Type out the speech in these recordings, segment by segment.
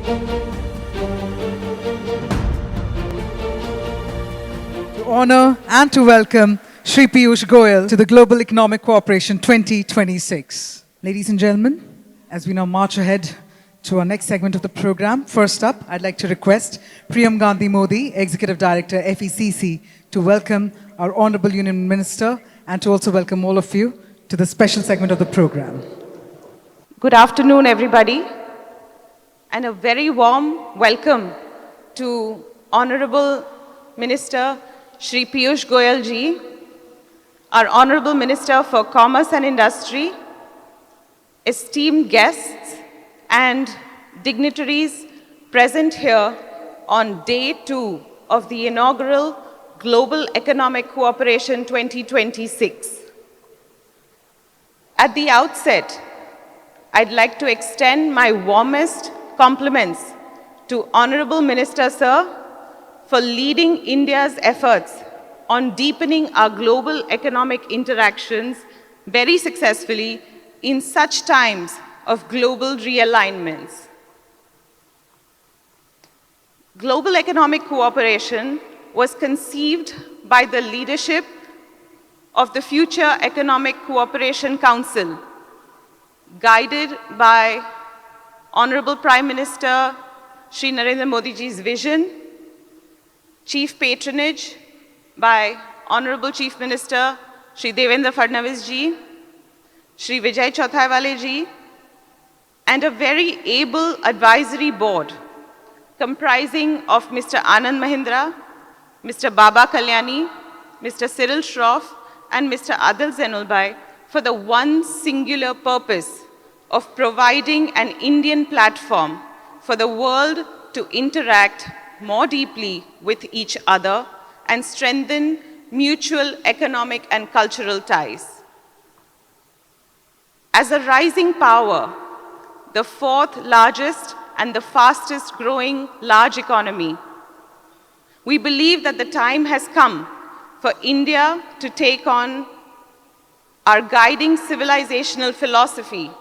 To honor and to welcome Shri Piyush Goyal to the Global Economic Cooperation 2026. Ladies and gentlemen, as we now march ahead to our next segment of the program, first up, I'd like to request Priyam Gandhi Modi, Executive Director, FECC, to welcome our Honorable Union Minister and to also welcome all of you to the special segment of the program. Good afternoon, everybody, and a very warm welcome to Honorable Minister Shri Piyush Goyal ji, our Honorable Minister for Commerce and Industry, esteemed guests and dignitaries present here on day 2 of the inaugural Global Economic Cooperation 2026. At the outset, I'd like to extend my warmest compliments to Honorable Minister Sir for leading India's efforts on deepening our global economic interactions very successfully in such times of global realignments. Global economic cooperation was conceived by the leadership of the Future Economic Cooperation Council, guided by Honorable Prime Minister Shri Narendra Modi ji's vision, chief patronage by Honorable Chief Minister Shri Devendra Fadnavis ji, Shri Vijay Chauthaiwale ji, and a very able advisory board comprising of Mr. Anand Mahindra, Mr. Baba Kalyani, Mr. Cyril Shroff, and Mr. Adil Zenulbai for the one singular purpose of providing an Indian platform for the world to interact more deeply with each other and strengthen mutual economic and cultural ties. As a rising power, the fourth largest and the fastest growing large economy, we believe that the time has come for India to take on our guiding civilizational philosophy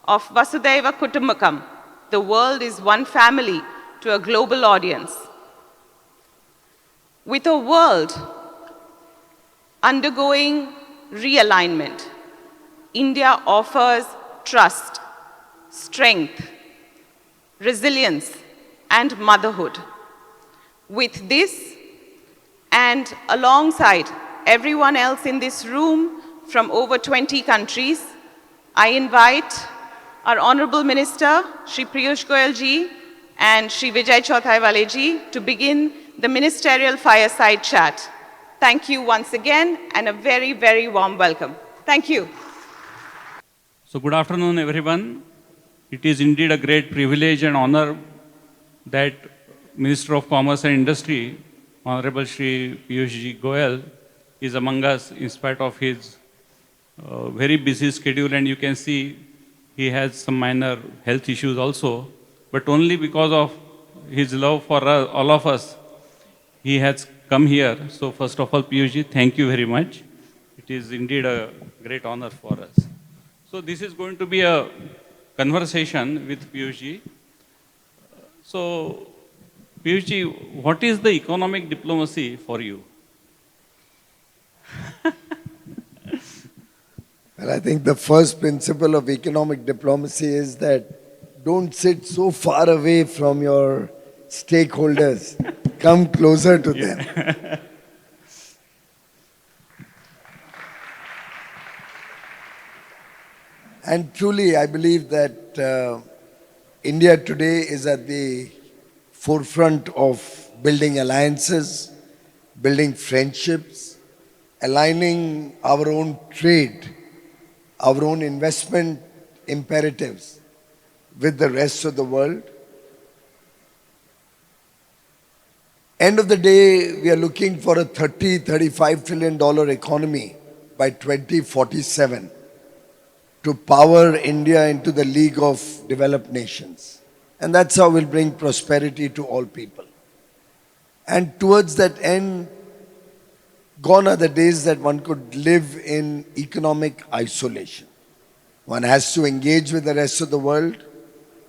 of Vasudhaiva Kutumbakam, the world is one family, to a global audience. With a world undergoing realignment, India offers trust, strength, resilience, and motherhood. With this, and alongside everyone else in this room from over 20 countries, I invite our Honorable Minister, Shri Piyush Goyal ji, and Shri Vijay Chauthaiwale ji to begin the ministerial fireside chat. Thank you once again, and a very, very warm welcome. Thank you. So good afternoon, everyone. It is indeed a great privilege and honor that Minister of Commerce and Industry, Honorable Shri Piyush Goyal, is among us in spite of his very busy schedule, and you can see he has some minor health issues also, but only because of his love for us, all of us, he has come here. So first of all, Piyush ji, thank you very much. It is indeed a great honor for us. So this is going to be a conversation with Piyush ji. So Piyush ji, what is the economic diplomacy for you? Well, I think the first principle of economic diplomacy is that don't sit so far away from your stakeholders. Come closer to them. And truly, I believe that India today is at the forefront of building alliances, building friendships, aligning our own trade, our own investment imperatives with the rest of the world. End of the day, we are looking for a $35 trillion economy by 2047 to power India into the League of Developed Nations. And that's how we'll bring prosperity to all people. And towards that end, gone are the days that one could live in economic isolation. One has to engage with the rest of the world.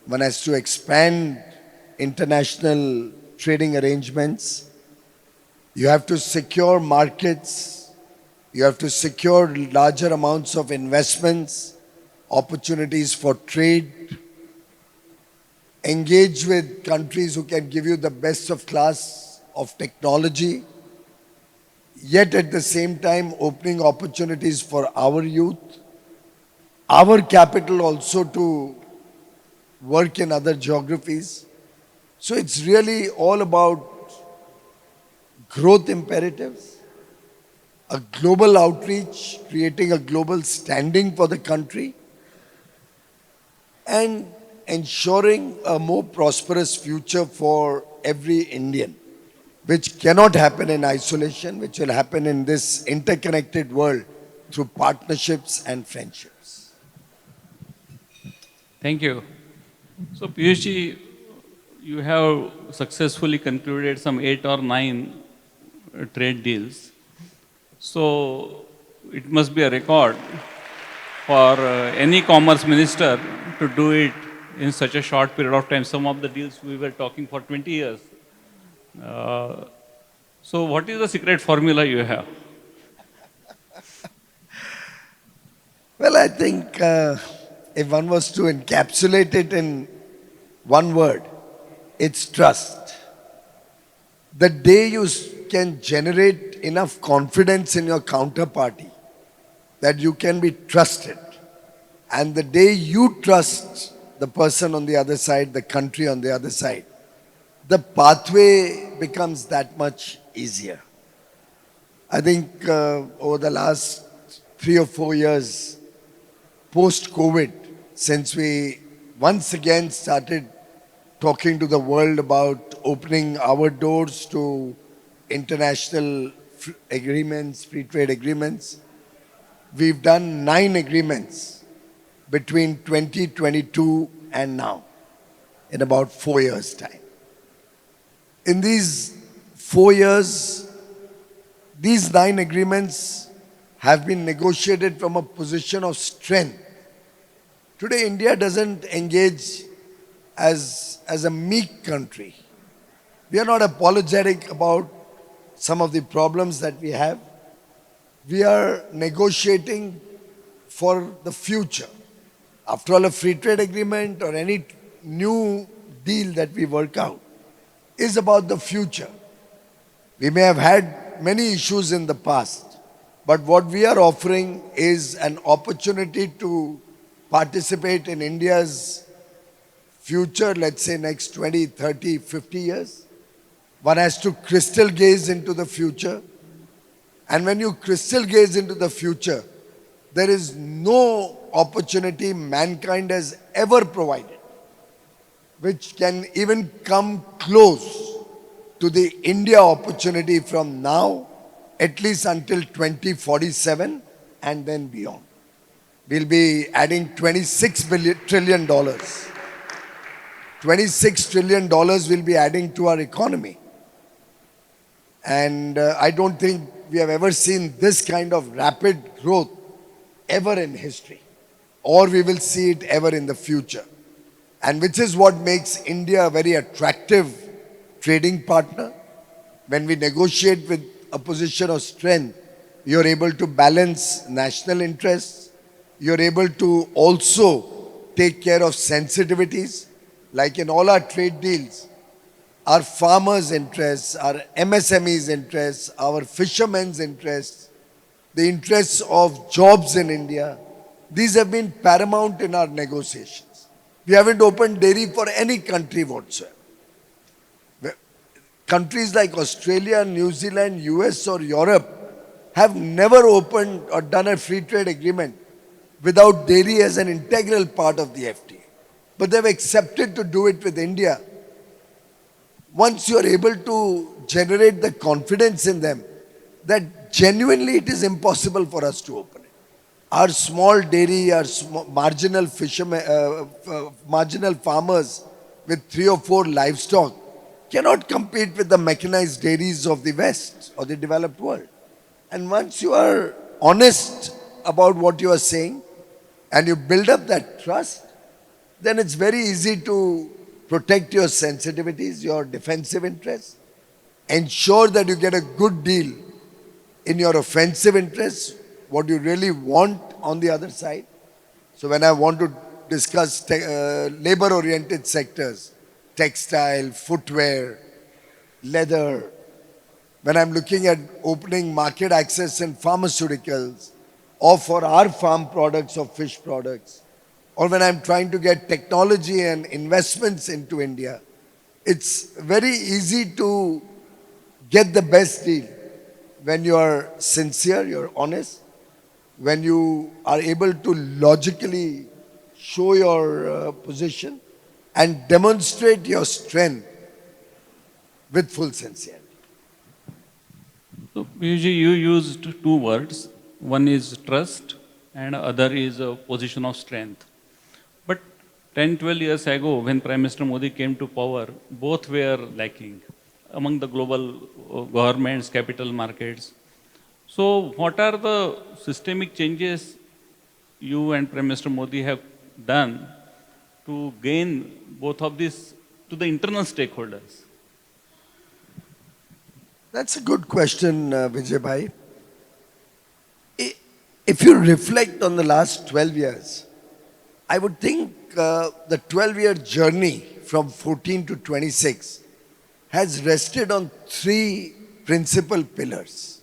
One has to expand international trading arrangements. You have to secure markets. You have to secure larger amounts of investments, opportunities for trade. Engage with countries who can give you the best of class of technology, yet at the same time opening opportunities for our youth, our capital also to work in other geographies. So it's really all about growth imperatives, a global outreach, creating a global standing for the country, and ensuring a more prosperous future for every Indian, which cannot happen in isolation, which will happen in this interconnected world through partnerships and friendships. Thank you. So, Piyush ji, you have successfully concluded some 8 or 9 trade deals. So, it must be a record for any commerce minister to do it in such a short period of time. Some of the deals we were talking for 20 years. So what is the secret formula you have? Well, I think if one was to encapsulate it in one word, it's trust. The day you can generate enough confidence in your counterparty that you can be trusted, and the day you trust the person on the other side, the country on the other side, the pathway becomes that much easier. I think over the last 3 or 4 years, post-COVID, since we once again started talking to the world about opening our doors to international agreements, free trade agreements, we've done 9 agreements between 2022 and now, in about 4 years' time. In these 4 years, these 9 agreements have been negotiated from a position of strength. Today, India doesn't engage as a meek country. We are not apologetic about some of the problems that we have. We are negotiating for the future. After all, a free trade agreement or any new deal that we work out is about the future. We may have had many issues in the past, but what we are offering is an opportunity to participate in India's future, let's say next 20, 30, 50 years. One has to crystal gaze into the future. And when you crystal gaze into the future, there is no opportunity mankind has ever provided which can even come close to the India opportunity from now, at least until 2047 and then beyond. We'll be adding $26 trillion. $26 trillion will be adding to our economy. And I don't think we have ever seen this kind of rapid growth ever in history, or we will see it ever in the future. And which is what makes India a very attractive trading partner. When we negotiate with a position of strength, you're able to balance national interests. You're able to also take care of sensitivities. Like in all our trade deals, our farmers' interests, our MSMEs' interests, our fishermen's interests, the interests of jobs in India, these have been paramount in our negotiations. We haven't opened dairy for any country whatsoever. Countries like Australia, New Zealand, US or Europe have never opened or done a free trade agreement without dairy as an integral part of the FTA. But they've accepted to do it with India. Once you're able to generate the confidence in them that genuinely it is impossible for us to open it. Our small dairy, our marginal fishermen, marginal farmers with 3 or 4 livestock cannot compete with the mechanized dairies of the West or the developed world. And once you are honest about what you are saying and you build up that trust, then it's very easy to protect your sensitivities, your defensive interests, ensure that you get a good deal in your offensive interests, what you really want on the other side. So when I want to discuss labor-oriented sectors, textile, footwear, leather, when I'm looking at opening market access in pharmaceuticals, or for our farm products or fish products, or when I'm trying to get technology and investments into India, it's very easy to get the best deal when you are sincere, you're honest, when you are able to logically show your position and demonstrate your strength with full sincerity. So, Piyush, you used two words. One is trust and other is a position of strength. But 10, 12 years ago, when Prime Minister Modi came to power, both were lacking among the global governments, capital markets. So what are the systemic changes you and Prime Minister Modi have done to gain both of these to the internal stakeholders? That's a good question, Vijay Bhai. If you reflect on the last 12 years, I would think the 12-year journey from 14 to 26 has rested on three principal pillars.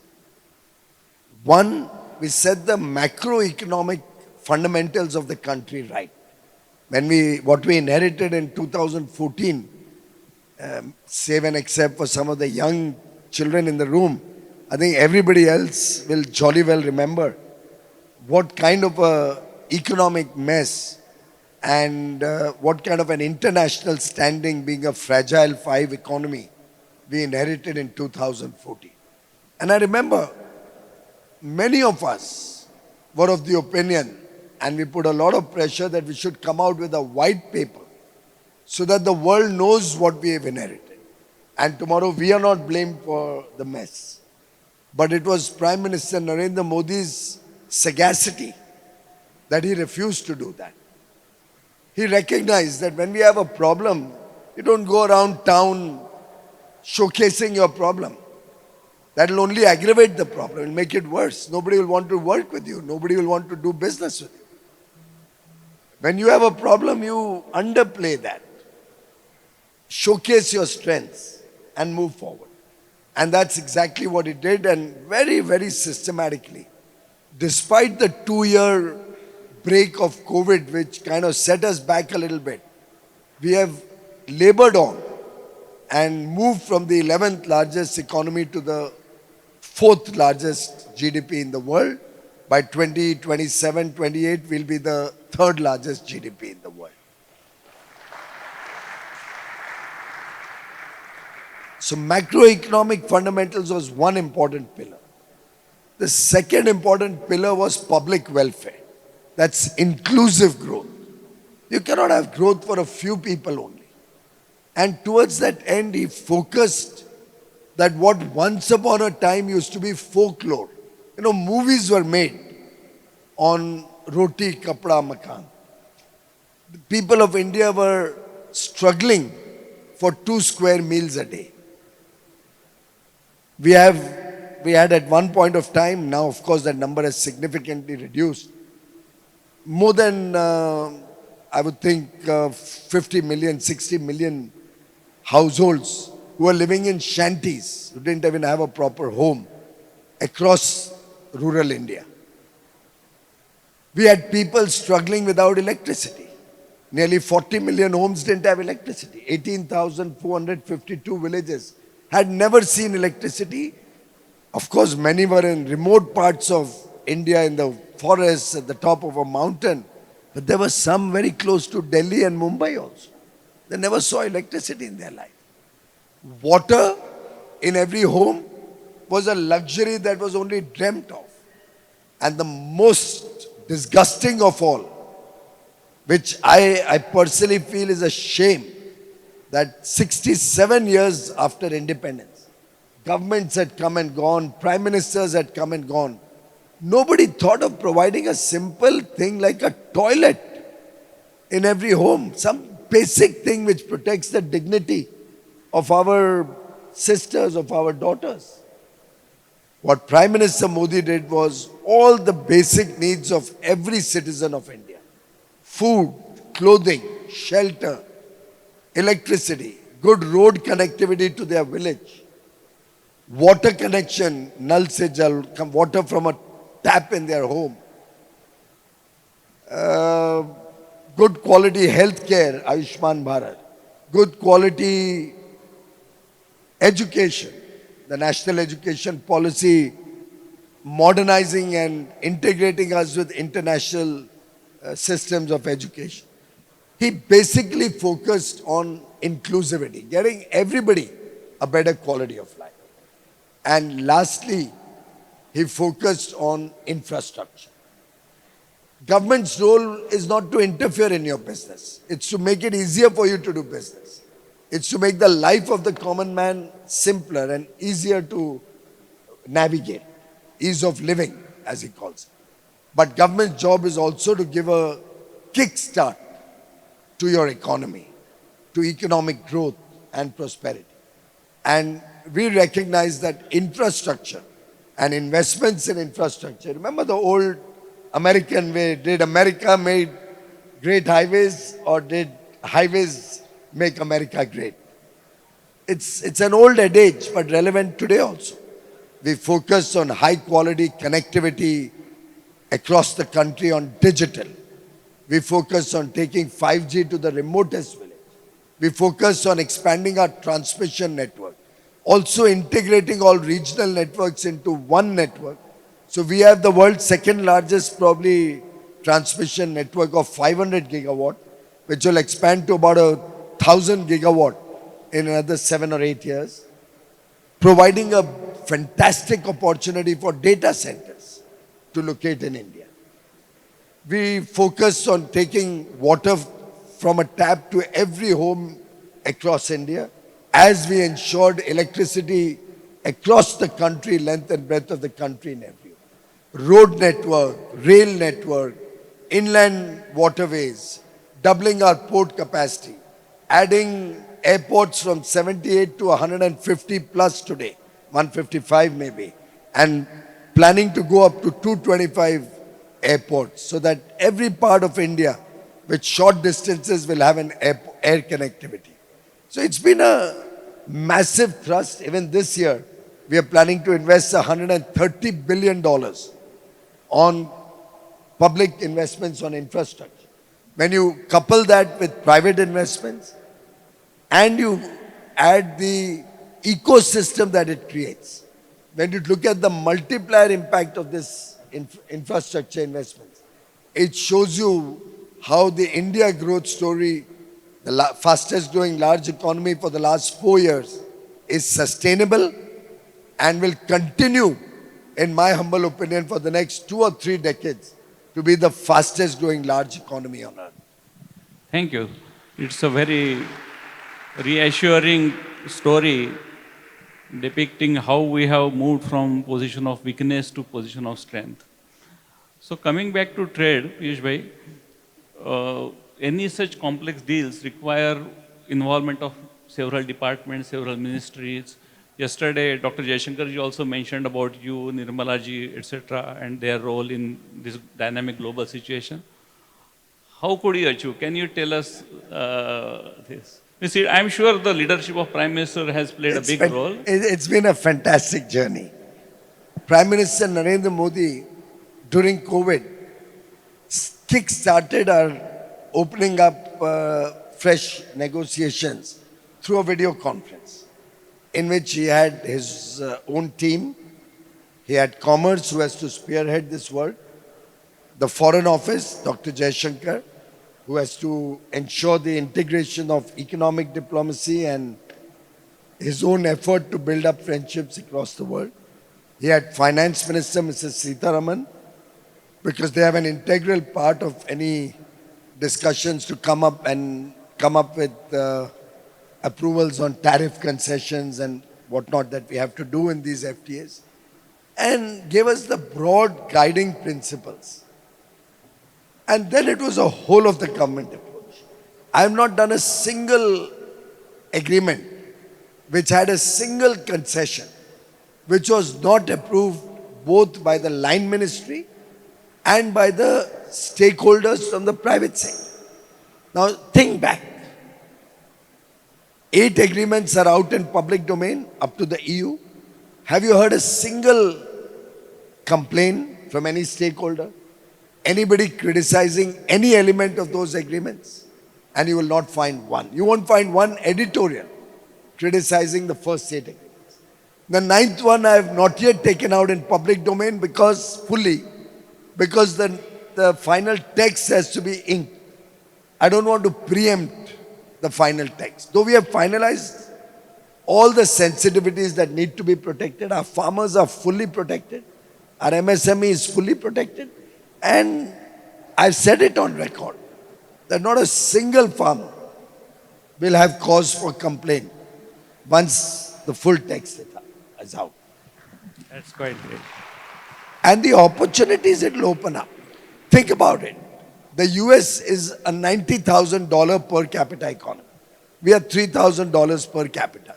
One, we set the macroeconomic fundamentals of the country right. What we inherited in 2014, save and except for some of the young children in the room, I think everybody else will jolly well remember what kind of a economic mess and what kind of an international standing, being a fragile five economy, we inherited in 2014. And I remember many of us were of the opinion, and we put a lot of pressure that we should come out with a white paper so that the world knows what we have inherited. And tomorrow we are not blamed for the mess. But it was Prime Minister Narendra Modi's sagacity that he refused to do that. He recognized that when we have a problem, you don't go around town showcasing your problem. That will only aggravate the problem, it will make it worse. Nobody will want to work with you. Nobody will want to do business with you. When you have a problem, you underplay that. Showcase your strengths and move forward. And that's exactly what he did, and very, very systematically. Despite the 2-year break of COVID, which kind of set us back a little bit, we have labored on and moved from the 11th largest economy to the 4th largest GDP in the world. By 2027, 28, we'll be the 3rd largest GDP in the world. So macroeconomic fundamentals was one important pillar. The second important pillar was public welfare. That's inclusive growth. You cannot have growth for a few people only. And towards that end, he focused that what once upon a time used to be folklore. You know, movies were made on roti, kapda, makan. The people of India were struggling for 2 square meals a day. We had at one point of time, now of course that number has significantly reduced, more than, I would think, 50 million, 60 million households who were living in shanties, who didn't even have a proper home across rural India. We had people struggling without electricity. Nearly 40 million homes didn't have electricity. 18,452 villages had never seen electricity. Of course, many were in remote parts of India, in the forests, at the top of a mountain. But there were some very close to Delhi and Mumbai also. They never saw electricity in their life. Water in every home was a luxury that was only dreamt of. And the most disgusting of all, which I personally feel is a shame, that 67 years after independence, governments had come and gone, prime ministers had come and gone. Nobody thought of providing a simple thing like a toilet in every home. Some basic thing which protects the dignity of our sisters, of our daughters. What Prime Minister Modi did was all the basic needs of every citizen of India. Food, clothing, shelter, electricity, good road connectivity to their village, water connection, nal se jal, water from a tap in their home, good quality health care, Ayushman Bharat, good quality education, the national education policy, modernizing and integrating us with international systems of education. He basically focused on inclusivity, getting everybody a better quality of life. And lastly, he focused on infrastructure. Government's role is not to interfere in your business. It's to make it easier for you to do business. It's to make the life of the common man simpler and easier to navigate. Ease of living, as he calls it. But government's job is also to give a kickstart to your economy, to economic growth and prosperity. And we recognize that infrastructure and investments in infrastructure, remember the old American way, did America make great highways or did highways make America great? It's an old adage but relevant today also. We focus on high quality connectivity across the country on digital. We focus on taking 5G to the remotest village. We focus on expanding our transmission network. Also integrating all regional networks into one network. So we have the world's second largest probably transmission network of 500 gigawatt, which will expand to about 1,000 gigawatt in another 7 or 8 years, providing a fantastic opportunity for data centers to locate in India. We focus on taking water from a tap to every home across India, as we ensured electricity across the country, length and breadth of the country and everywhere. Road network, rail network, inland waterways, doubling our port capacity, adding airports from 78 to 150 plus today, 155 maybe, and planning to go up to 225 airports so that every part of India with short distances will have an air connectivity. So it's been a massive thrust. Even this year, we are planning to invest $130 billion on public investments on infrastructure. When you couple that with private investments and you add the ecosystem that it creates, when you look at the multiplier impact of this infrastructure investments, it shows you how the India growth story, the fastest growing large economy for the last 4 years, is sustainable and will continue, in my humble opinion, for the next 2 or 3 decades to be the fastest growing large economy on earth. Thank you. It's a very reassuring story depicting how we have moved from position of weakness to position of strength. So coming back to trade, Piyush bhai, any such complex deals require involvement of several departments, several ministries. Yesterday, Dr. Jaishankar ji also mentioned about you, Nirmala ji, etc., and their role in this dynamic global situation. How could you achieve? Can you tell us this? You see, I'm sure the leadership of Prime Minister has played a big role. It's been a fantastic journey. Prime Minister Narendra Modi, during COVID, kick-started our opening up fresh negotiations through a video conference in which he had his own team. He had Commerce, who has to spearhead this work, the Foreign Office, Dr. Jaishankar, who has to ensure the integration of economic diplomacy and his own effort to build up friendships across the world. He had Finance Minister, Mrs. Sitharaman, because they have an integral part of any discussions to come up with approvals on tariff concessions and whatnot that we have to do in these FTAs, and gave us the broad guiding principles. And then it was a whole of the government approach. I have not done a single agreement which had a single concession which was not approved both by the line ministry and by the stakeholders from the private sector. Now think back. 8 agreements are out in public domain up to the EU. Have you heard a single complaint from any stakeholder? Anybody criticizing any element of those agreements? And you will not find one. You won't find one editorial criticizing the first 8 agreements. The 9th one I have not yet taken out in public domain because the final text has to be inked. I don't want to preempt the final text. Though we have finalized all the sensitivities that need to be protected, our farmers are fully protected, our MSME is fully protected, and I've said it on record that not a single farmer will have cause for complaint once the full text is out. That's quite great. And the opportunities it will open up. Think about it. The US is a $90,000 per capita economy. We are $3,000 per capita.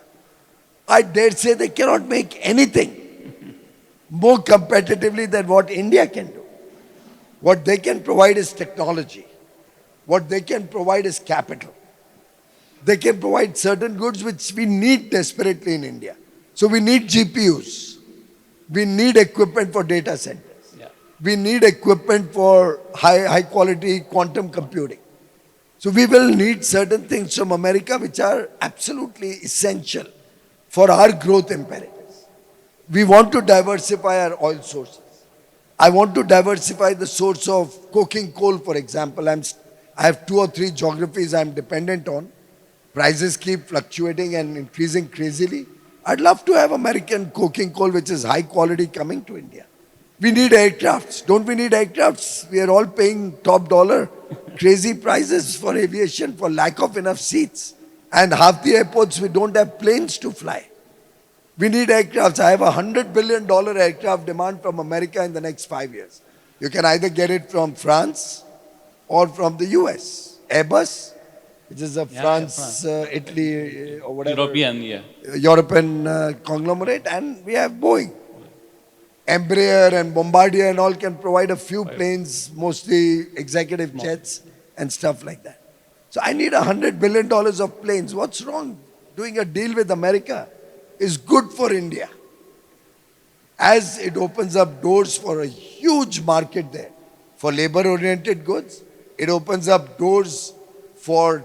I dare say they cannot make anything more competitively than what India can do. What they can provide is technology. What they can provide is capital. They can provide certain goods which we need desperately in India. So we need GPUs. We need equipment for data centers. Yeah. We need equipment for high quality quantum computing. So we will need certain things from America which are absolutely essential for our growth imperatives. We want to diversify our oil sources. I want to diversify the source of coking coal, for example. I have 2 or 3 geographies I'm dependent on. Prices keep fluctuating and increasing crazily. I'd love to have American coking coal which is high quality coming to India. We need aircrafts. Don't we need aircrafts? We are all paying top dollar, crazy prices for aviation for lack of enough seats. And half the airports we don't have planes to fly. We need aircrafts. I have a $100 billion aircraft demand from America in the next 5 years. You can either get it from France or from the US. Airbus, which is a France. Italy, or whatever. European conglomerate, and we have Boeing. Embraer and Bombardier and all can provide a few planes, mostly executive jets and stuff like that. So I need $100 billion of planes. What's wrong? Doing a deal with America is good for India, as it opens up doors for a huge market there for labor-oriented goods. It opens up doors for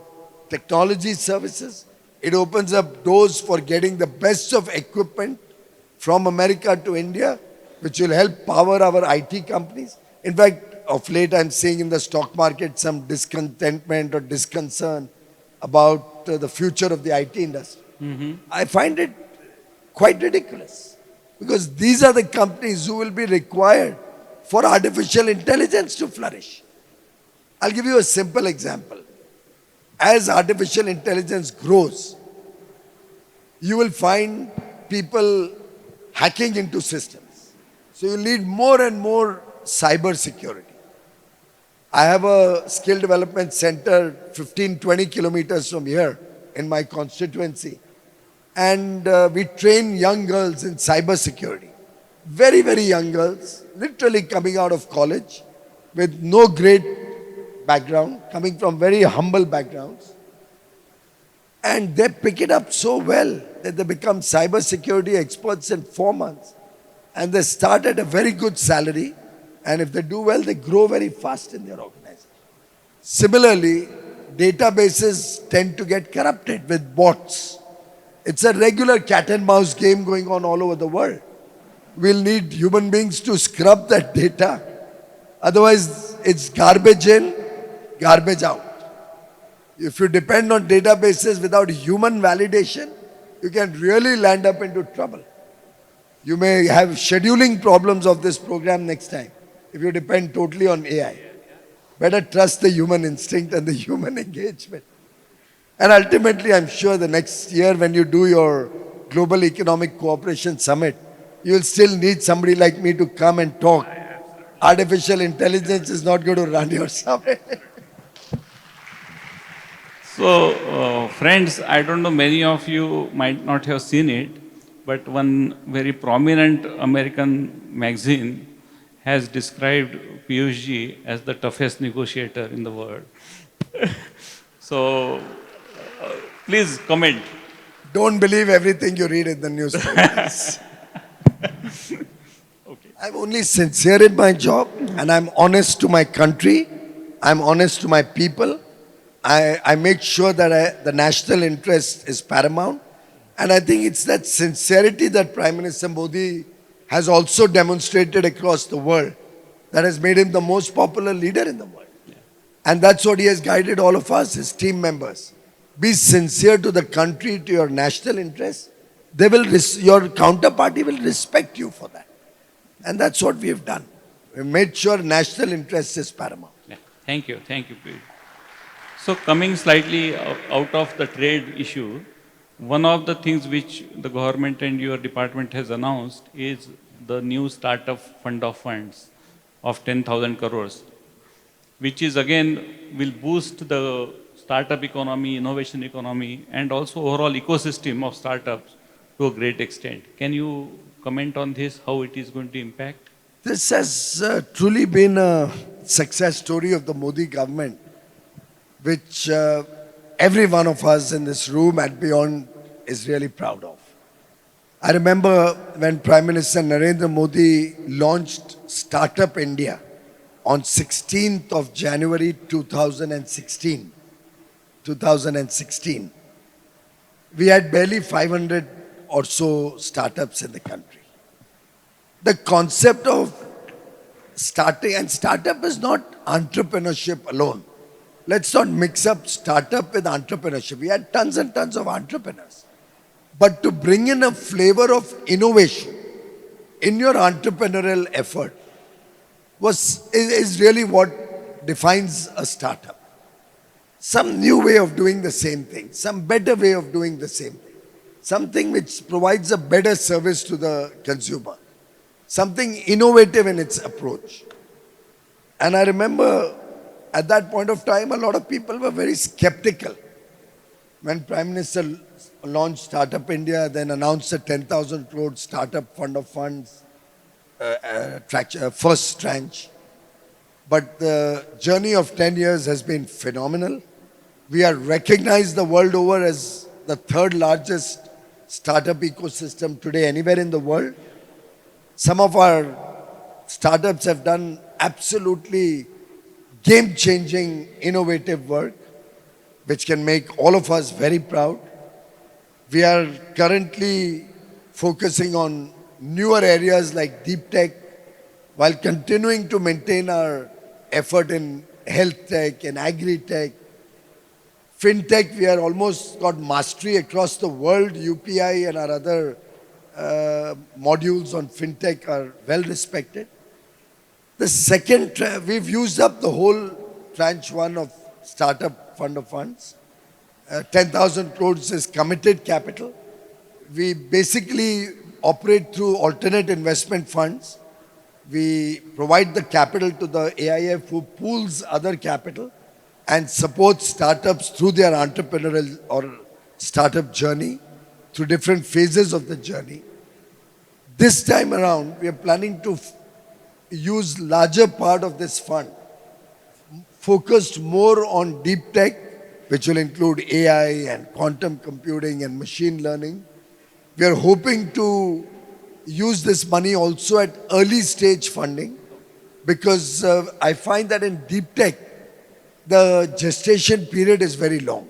technology services. It opens up doors for getting the best of equipment from America to India, which will help power our IT companies. In fact, of late I'm seeing in the stock market some discontentment or disconcern about the future of the IT industry. I find it quite ridiculous, because these are the companies who will be required for artificial intelligence to flourish. I'll give you a simple example. As artificial intelligence grows, you will find people hacking into systems. So you need more and more cyber security. I have a skill development center 15-20 kilometers from here in my constituency. And we train young girls in cyber security. Very, very young girls, literally coming out of college with no great background, coming from very humble backgrounds. And they pick it up so well that they become cyber security experts in 4 months. And they start at a very good salary. And if they do well, they grow very fast in their organization. Similarly, databases tend to get corrupted with bots. It's a regular cat and mouse game going on all over the world. We'll need human beings to scrub that data. Otherwise, it's garbage in, garbage out. If you depend on databases without human validation, you can really land up into trouble. You may have scheduling problems of this program next time if you depend totally on AI. Better trust the human instinct and the human engagement. And ultimately, I'm sure the next year when you do your Global Economic Cooperation Summit, you will still need somebody like me to come and talk. Artificial intelligence is not going to run your summit. Friends, I don't know, many of you might not have seen it, but one very prominent American magazine has described Piyush ji as the toughest negotiator in the world. So, please comment. Don't believe everything you read in the newspapers. Okay. I'm only sincere in my job and I'm honest to my country. I'm honest to my people. I make sure that the national interest is paramount. And I think it's that sincerity that Prime Minister Modi has also demonstrated across the world that has made him the most popular leader in the world. And that's what he has guided all of us, his team members. Be sincere to the country, to your national interest. Your counterparty will respect you for that. And that's what we have done. We made sure national interest is paramount. Yeah. Thank you, Piyush. So coming slightly out of the trade issue, one of the things which the government and your department has announced is the new startup fund of funds of 10,000 crores, which is again will boost the startup economy, innovation economy, and also overall ecosystem of startups to a great extent. Can you comment on this, how it is going to impact? This has truly been a success story of the Modi government, which every one of us in this room and beyond is really proud of. I remember when Prime Minister Narendra Modi launched Startup India on 16th of January 2016. We had barely 500 or so startups in the country. The concept of starting, and startup is not entrepreneurship alone. Let's not mix up startup with entrepreneurship. We had tons and tons of entrepreneurs. But to bring in a flavor of innovation in your entrepreneurial effort is really what defines a startup. Some new way of doing the same thing, some better way of doing the same thing, something which provides a better service to the consumer, something innovative in its approach. And I remember at that point of time, a lot of people were very skeptical when Prime Minister launched Startup India, then announced a 10,000 crore startup fund of funds, first tranche. But the journey of 10 years has been phenomenal. We are recognized the world over as the third largest startup ecosystem today anywhere in the world. Some of our startups have done absolutely game-changing, innovative work, which can make all of us very proud. We are currently focusing on newer areas like deep tech, while continuing to maintain our effort in health tech and agri-tech. FinTech, we are almost got mastery across the world. UPI and our other modules on FinTech are well respected. The second, we've used up the whole tranche one of startup fund of funds. 10,000 crores is committed capital. We basically operate through alternate investment funds. We provide the capital to the AIF who pools other capital and supports startups through their entrepreneurial or startup journey, through different phases of the journey. This time around, we are planning to use larger part of this fund, focused more on deep tech, which will include AI and quantum computing and machine learning. We are hoping to use this money also at early stage funding, because I find that in deep tech, the gestation period is very long.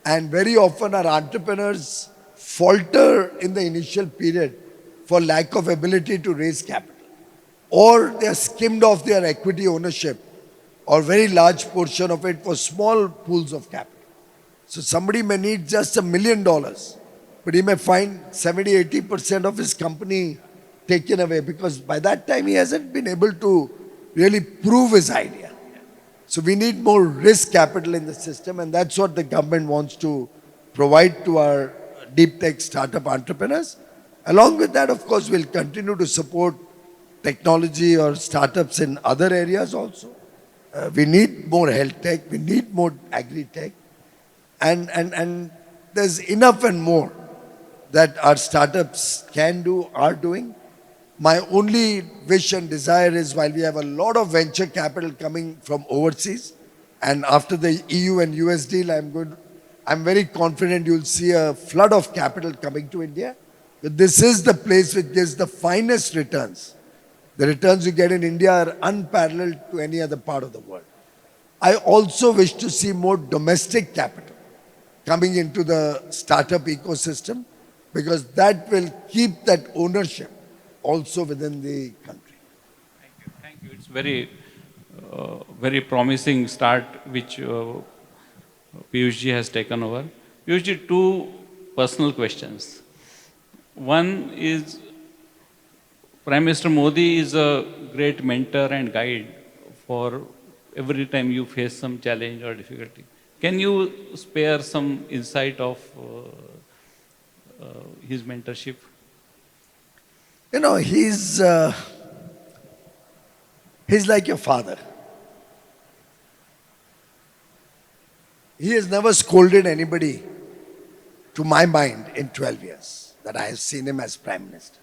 And very often our entrepreneurs falter in the initial period for lack of ability to raise capital. Or they are skimmed off their equity ownership or very large portion of it for small pools of capital. So somebody may need just $1 million, but he may find 70-80% of his company taken away because by that time he hasn't been able to really prove his idea. So we need more risk capital in the system, and that's what the government wants to provide to our deep tech startup entrepreneurs. Along with that, of course, we'll continue to support technology or startups in other areas also. We need more health tech, we need more agri-tech. And there's enough and more that our startups can do, are doing. My only wish and desire is, while we have a lot of venture capital coming from overseas, and after the EU and US deal, I'm very confident you'll see a flood of capital coming to India. But this is the place which gives the finest returns. The returns you get in India are unparalleled to any other part of the world. I also wish to see more domestic capital coming into the startup ecosystem, because that will keep that ownership also within the country. Thank you. Thank you. It's very promising start which Piyush ji has taken over. Piyush ji, two personal questions. One is, Prime Minister Modi is a great mentor and guide for every time you face some challenge or difficulty. Can you spare some insight of his mentorship? You know, he's like your father. He has never scolded anybody, to my mind, in 12 years that I have seen him as Prime Minister.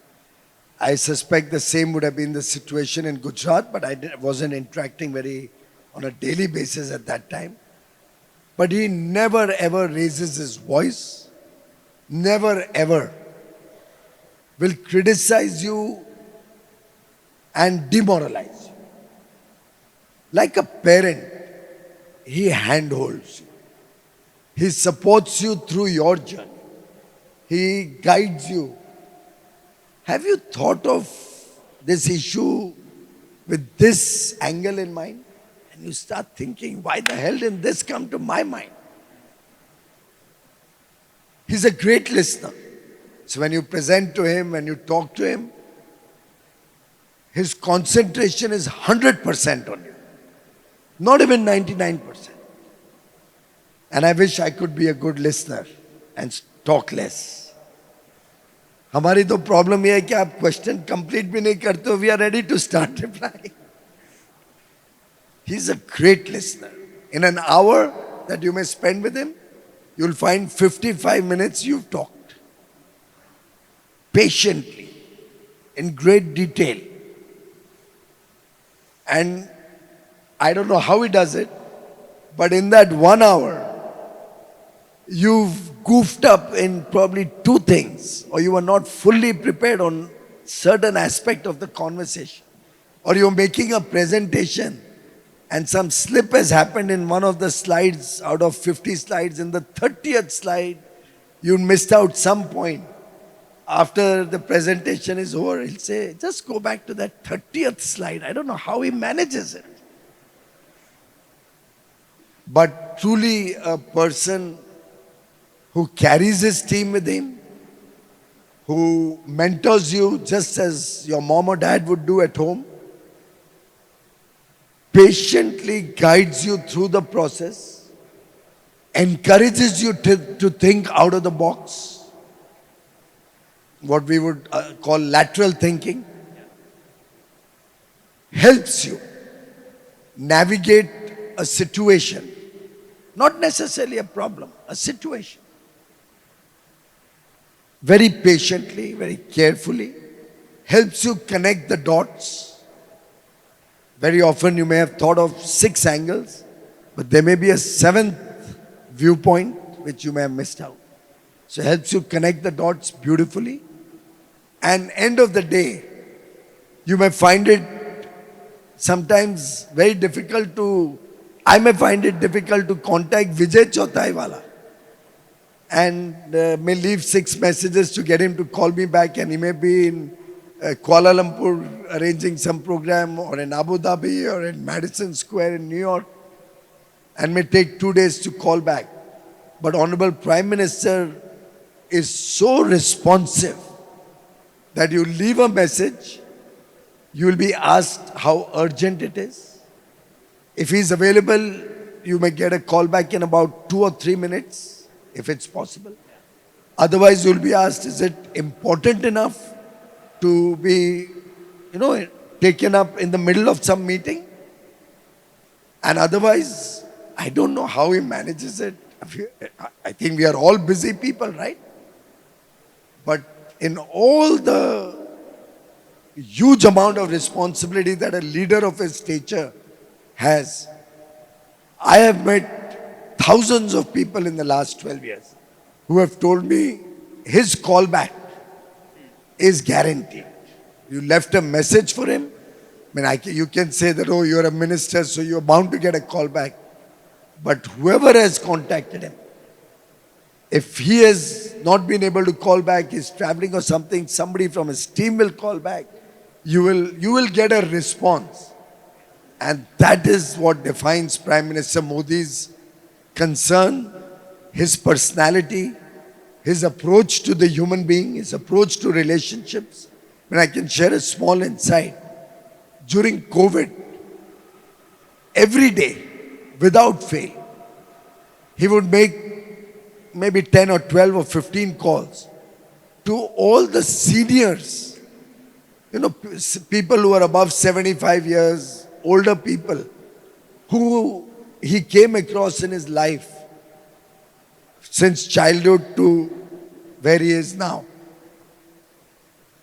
I suspect the same would have been the situation in Gujarat, but I wasn't interacting on a daily basis at that time. But he never ever raises his voice, never ever will criticize you and demoralize you. Like a parent, he handholds you. He supports you through your journey. He guides you. Have you thought of this issue with this angle in mind? And you start thinking, why the hell didn't this come to my mind? He's a great listener. So when you present to him, when you talk to him, his concentration is 100% on you. Not even 99%. And I wish I could be a good listener and talk less. हमारी तो problem ये है कि आप question complete भी नहीं करते हो. We are ready to start replying. He's a great listener. In an hour that you may spend with him, you'll find 55 minutes you've talked. Patiently, in great detail. And I don't know how he does it, but in that 1 hour, you've goofed up in probably two things, or you were not fully prepared on certain aspect of the conversation, or you're making a presentation and some slip has happened in one of the slides out of 50 slides. In the 30th slide, you missed out some point. After the presentation is over, he'll say, just go back to that 30th slide. I don't know how he manages it. But truly a person who carries his team with him, who mentors you just as your mom or dad would do at home, patiently guides you through the process, encourages you to think out of the box, what we would call lateral thinking, helps you navigate a situation, not necessarily a problem, a situation. Very patiently, very carefully, helps you connect the dots. Very often you may have thought of 6 angles, but there may be a 7th viewpoint which you may have missed out. So it helps you connect the dots beautifully. And end of the day, you may find it sometimes very difficult I may find it difficult to contact Vijay Chauthaiwale. And may leave 6 messages to get him to call me back, and he may be in Kuala Lumpur arranging some program, or in Abu Dhabi, or in Madison Square in New York, and may take 2 days to call back. But Honorable Prime Minister is so responsive that you leave a message, you will be asked how urgent it is. If he's available, you may get a call back in about 2 or 3 minutes, if it's possible. Otherwise, you'll be asked, is it important enough to be, taken up in the middle of some meeting? And otherwise, I don't know how he manages it. I think we are all busy people, right? But in all the huge amount of responsibility that a leader of his stature has, I have met thousands of people in the last 12 years who have told me his callback is guaranteed. You left a message for him. You can say that, oh, you're a minister, so you're bound to get a call back. But whoever has contacted him, if he has not been able to call back, he's traveling or something, somebody from his team will call back. You will get a response. And that is what defines Prime Minister Modi's concern, his personality, his approach to the human being, his approach to relationships. I can share a small insight. During COVID, every day, without fail, he would make maybe 10 or 12 or 15 calls to all the seniors, people who are above 75 years, older people, who he came across in his life since childhood to where he is now.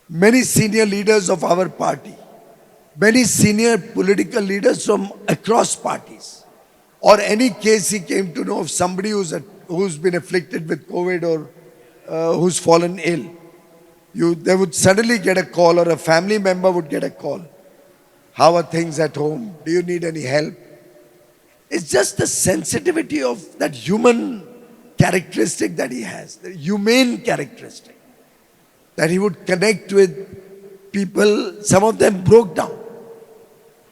Many senior leaders of our party, many senior political leaders from across parties, or any case he came to know of somebody who's been afflicted with COVID or who's fallen ill. They would suddenly get a call, or a family member would get a call. How are things at home? Do you need any help? It's just the sensitivity of that human characteristic that he has, the humane characteristic, that he would connect with people. Some of them broke down,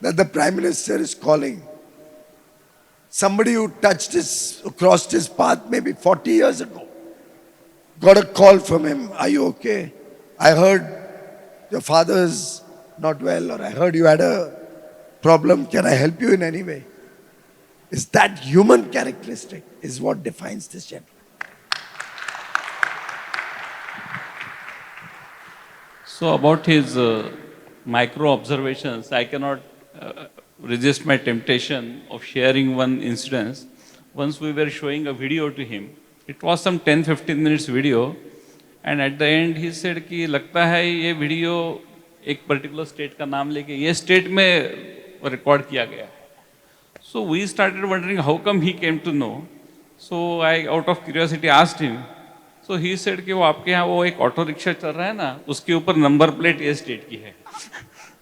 that the Prime Minister is calling. Somebody who crossed his path maybe 40 years ago, got a call from him. Are you okay? I heard your father's not well, or I heard you had a problem. Can I help you in any way? Is that human characteristic is what defines this gentleman. So about his micro observations, I cannot resist my temptation of sharing one incident. Once we were showing a video to him. It was some 10-15 minutes video, and at the end he said कि लगता है ये video एक particular state का नाम लेके ये state में record किया गया है. So we started wondering how come he came to know. So I out of curiosity asked him. So he said कि वो आपके यहाँ वो एक ऑटो रिक्शा चल रहा है ना, उसके ऊपर नंबर प्लेट ये स्टेट की है.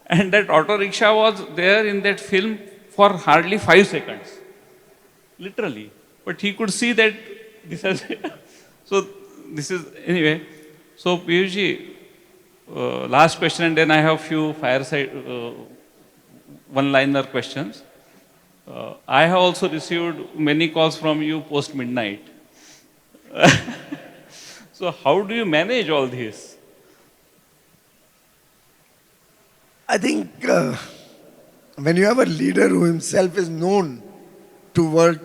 And that auto rickshaw was there in that film for hardly 5 seconds, literally. But he could see that this has. So this is anyway. So Piyush ji, last question, and then I have few fireside one-liner questions. I have also received many calls from you post midnight. So how do you manage all this? I think when you have a leader who himself is known to work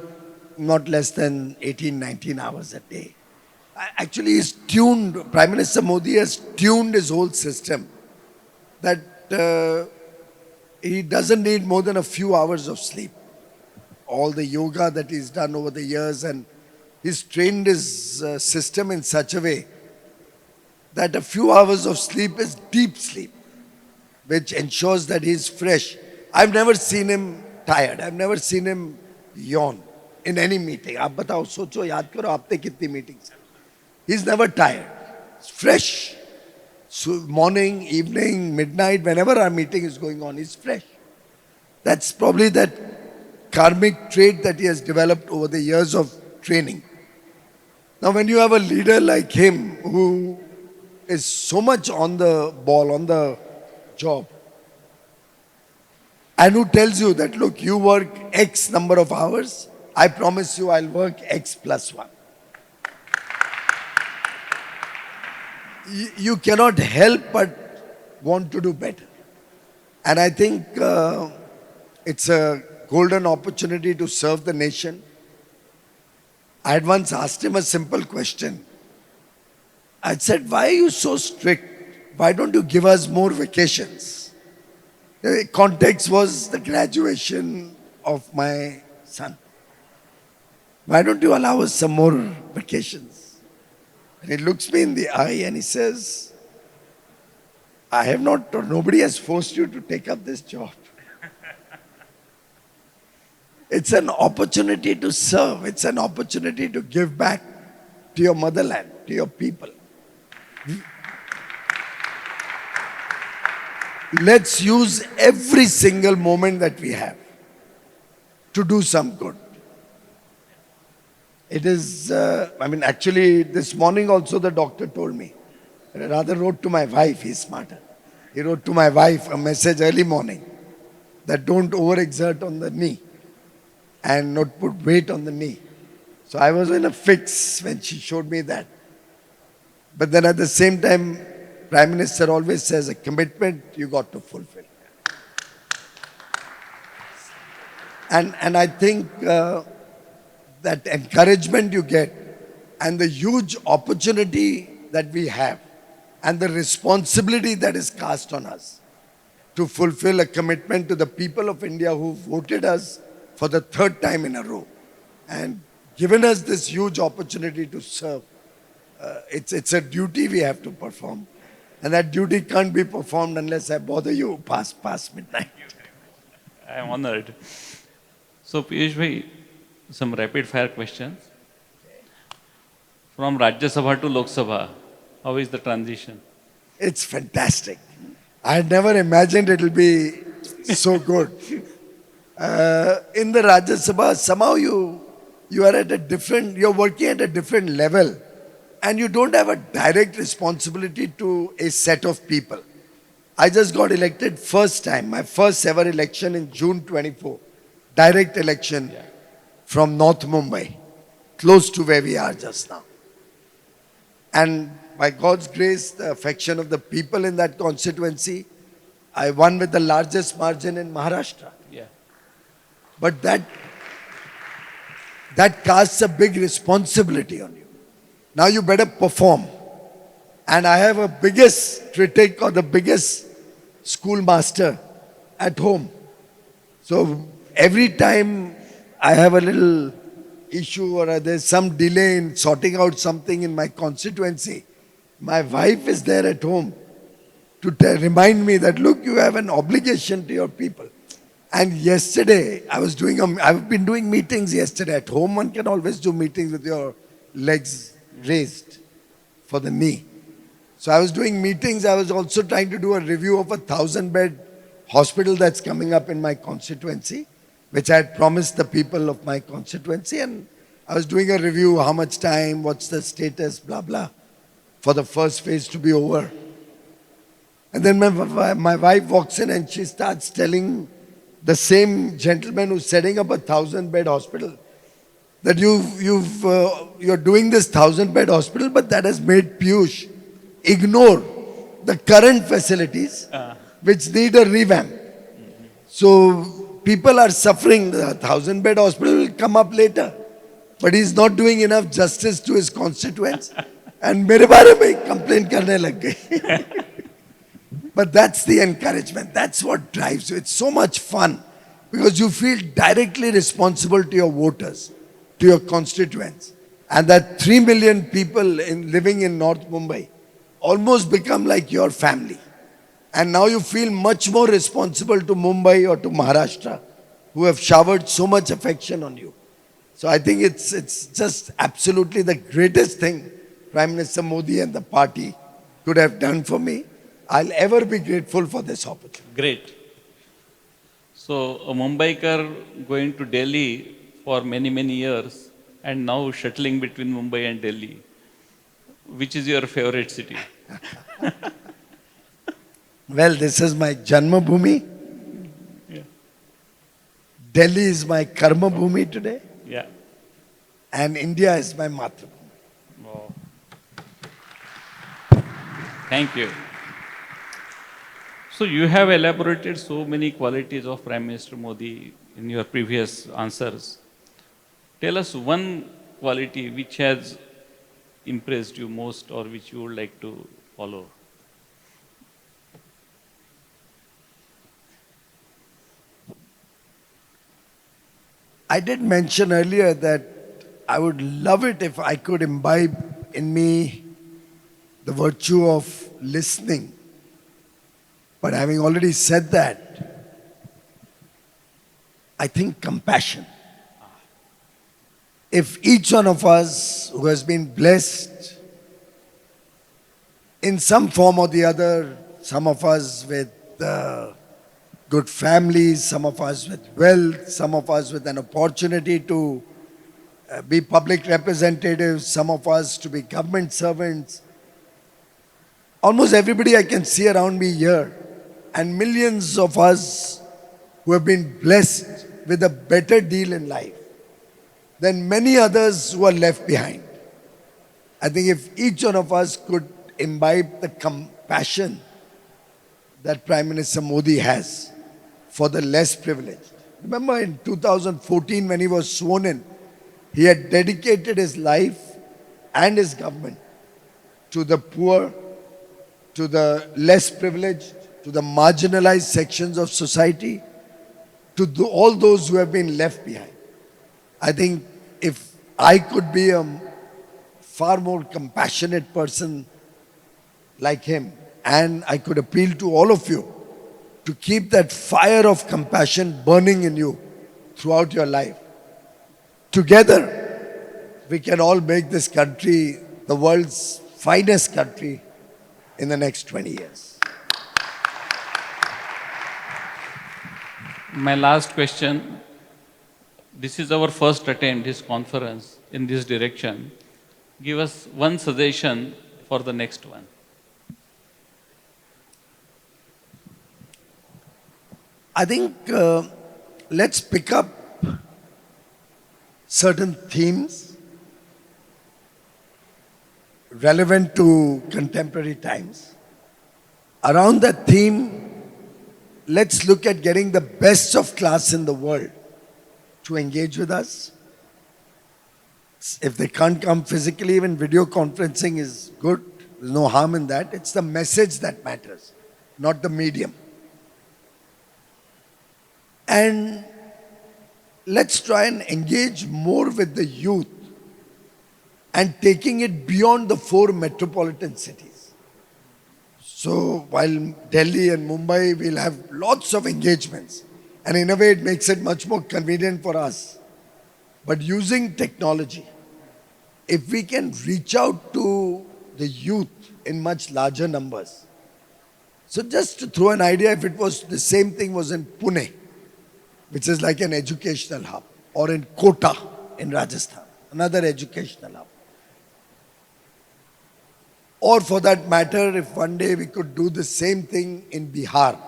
not less than 18, 19 hours a day, actually he's tuned, Prime Minister Modi has tuned his whole system that he doesn't need more than a few hours of sleep. All the yoga that he's done over the years, and he's trained his system in such a way that a few hours of sleep is deep sleep, which ensures that he's fresh. I've never seen him tired. I've never seen him yawn in any meeting. आप बताओ, सोचो, याद करो, आपने कितनी meetings? He's never tired. He's fresh. So morning, evening, midnight, whenever our meeting is going on, he's fresh. That's probably that karmic trait that he has developed over the years of training. Now, when you have a leader like him who is so much on the ball, on the job, and who tells you that, look, you work X number of hours, I promise you I'll work X plus 1. You cannot help but want to do better. And I think it's a golden opportunity to serve the nation. I had once asked him a simple question. I said, why are you so strict? Why don't you give us more vacations? The context was the graduation of my son. why don't you allow us some more vacations? And he looks me in the eye and he says, I have not, or nobody has forced you to take up this job. It's an opportunity to serve. It's an opportunity to give back to your motherland, to your people. Let's use every single moment that we have to do some good. It is, actually, this morning also the doctor told me. I rather wrote to my wife, he's smarter. He wrote to my wife a message early morning that don't overexert on the knee and not put weight on the knee. So I was in a fix when she showed me that. But then at the same time, Prime Minister always says a commitment you got to fulfill. And I think that encouragement you get and the huge opportunity that we have and the responsibility that is cast on us to fulfill a commitment to the people of India who voted us for the third time in a row and given us this huge opportunity to serve. It's a duty we have to perform. And that duty can't be performed unless I bother you past midnight. I am honored. So, Piyush bhai, some rapid fire questions. From Rajya Sabha to Lok Sabha, how is the transition? It's fantastic. I had never imagined it will be so good. In the Rajya Sabha, somehow you are at a different, you're working at a different level. And you don't have a direct responsibility to a set of people. I just got elected first time, my first ever election in June 24. Direct election from North Mumbai, close to where we are just now. And by God's grace, the affection of the people in that constituency, I won with the largest margin in Maharashtra. Yeah. But that casts a big responsibility on you. Now you better perform. And I have a biggest critic or the biggest schoolmaster at home. So every time I have a little issue or there's some delay in sorting out something in my constituency, my wife is there at home to remind me that, look, you have an obligation to your people. And yesterday, I've been doing meetings yesterday. At home, one can always do meetings with your legs raised for the knee. So I was doing meetings. I was also trying to do a review of a 1,000-bed hospital that's coming up in my constituency, which I had promised the people of my constituency. And I was doing a review, how much time, what's the status, blah, blah, for the first phase to be over. And then my wife walks in and she starts telling the same gentleman who's setting up a 1,000-bed hospital that you're doing this 1,000-bed hospital, but that has made Piyush ignore the current facilities which need a revamp. So people are suffering. The 1,000-bed hospital will come up later, but he's not doing enough justice to his constituents. And mere baare mein complain karne lag gaye. But that's the encouragement. That's what drives you. It's so much fun because you feel directly responsible to your voters, to your constituents. And that 3 million people living in North Mumbai almost become like your family. And now you feel much more responsible to Mumbai or to Maharashtra, who have showered so much affection on you. So I think it's just absolutely the greatest thing Prime Minister Modi and the party could have done for me. I'll ever be grateful for this opportunity. Great. So, a Mumbaikar going to Delhi for many, many years and now shuttling between Mumbai and Delhi. Which is your favorite city? Well, this is my Janma Bhumi. Yeah. Delhi is my Karma Bhumi today. Yeah. And India is my Matra Bhumi. Wow. Thank you. So you have elaborated so many qualities of Prime Minister Modi in your previous answers. Tell us one quality which has impressed you most or which you would like to follow. I did mention earlier that I would love it if I could imbibe in me the virtue of listening. But having already said that, I think compassion. If each one of us who has been blessed in some form or the other, some of us with good families, some of us with wealth, some of us with an opportunity to be public representatives, some of us to be government servants. Almost everybody I can see around me here, and millions of us who have been blessed with a better deal in life than many others who are left behind. I think if each one of us could imbibe the compassion that Prime Minister Modi has for the less privileged. Remember in 2014 when he was sworn in, he had dedicated his life and his government to the poor, to the less privileged, to the marginalized sections of society, to all those who have been left behind. I think if I could be a far more compassionate person like him, and I could appeal to all of you to keep that fire of compassion burning in you throughout your life. Together, we can all make this country the world's finest country in the next 20 years. My last question. This is our first attempt, this conference, in this direction. Give us one suggestion for the next one. I think let's pick up certain themes relevant to contemporary times. Around that theme, let's look at getting the best of class in the world to engage with us. If they can't come physically, even video conferencing is good. There's no harm in that. It's the message that matters, not the medium. And let's try and engage more with the youth and taking it beyond the 4 metropolitan cities. So while Delhi and Mumbai will have lots of engagements, and in a way it makes it much more convenient for us. But using technology, if we can reach out to the youth in much larger numbers. So just to throw an idea, if it was the same thing was in Pune, which is like an educational hub, or in Kota in Rajasthan, another educational hub. Or for that matter, if one day we could do the same thing in Bihar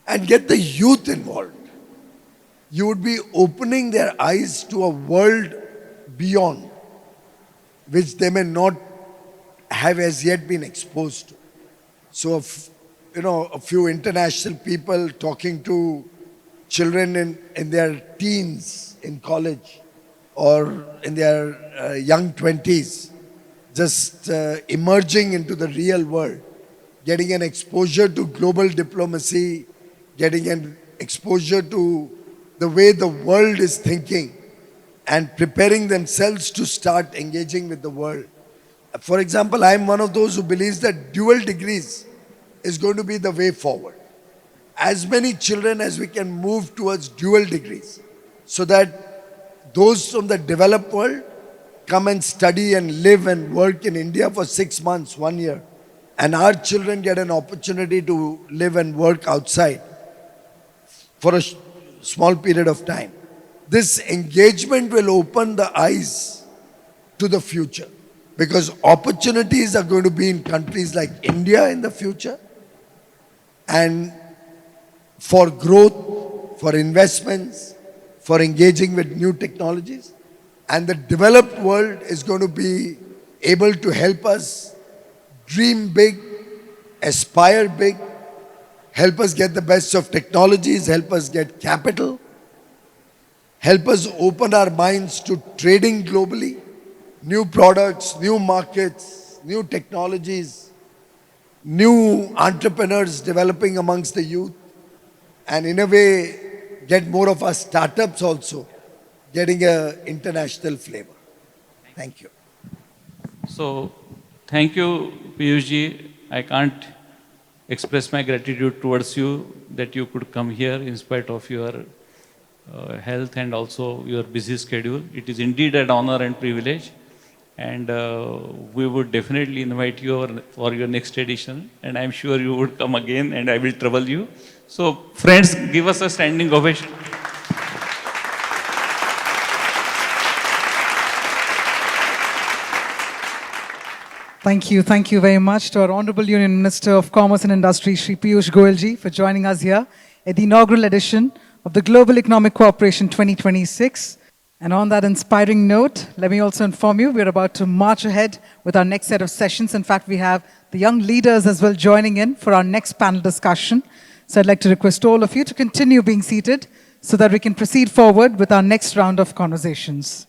and get the youth involved, you would be opening their eyes to a world beyond which they may not have as yet been exposed to. So, a few international people talking to children in their teens in college or in their young 20s, just emerging into the real world, getting an exposure to global diplomacy, getting an exposure to the way the world is thinking and preparing themselves to start engaging with the world. For example, I am one of those who believes that dual degrees is going to be the way forward. As many children as we can move towards dual degrees so that those from the developed world come and study and live and work in India for 6 months, 1 year, and our children get an opportunity to live and work outside for a small period of time. This engagement will open the eyes to the future because opportunities are going to be in countries like India in the future, and for growth, for investments, for engaging with new technologies. And the developed world is going to be able to help us dream big, aspire big, help us get the best of technologies, help us get capital, help us open our minds to trading globally, new products, new markets, new technologies, new entrepreneurs developing amongst the youth, and in a way get more of our startups also getting an international flavor. Thank you. So, thank you, Piyush ji. I can't express my gratitude towards you that you could come here in spite of your health and also your busy schedule. It is indeed an honor and privilege. And we would definitely invite you for your next edition. And I'm sure you would come again and I will trouble you. So, friends, give us a standing ovation. Thank you very much to our Honorable Union Minister of Commerce and Industry, Shri Piyush Goyal ji, for joining us here at the inaugural edition of the Global Economic Cooperation 2026. And on that inspiring note, let me also inform you, we're about to march ahead with our next set of sessions. In fact, we have the young leaders as well joining in for our next panel discussion. So I'd like to request all of you to continue being seated so that we can proceed forward with our next round of conversations.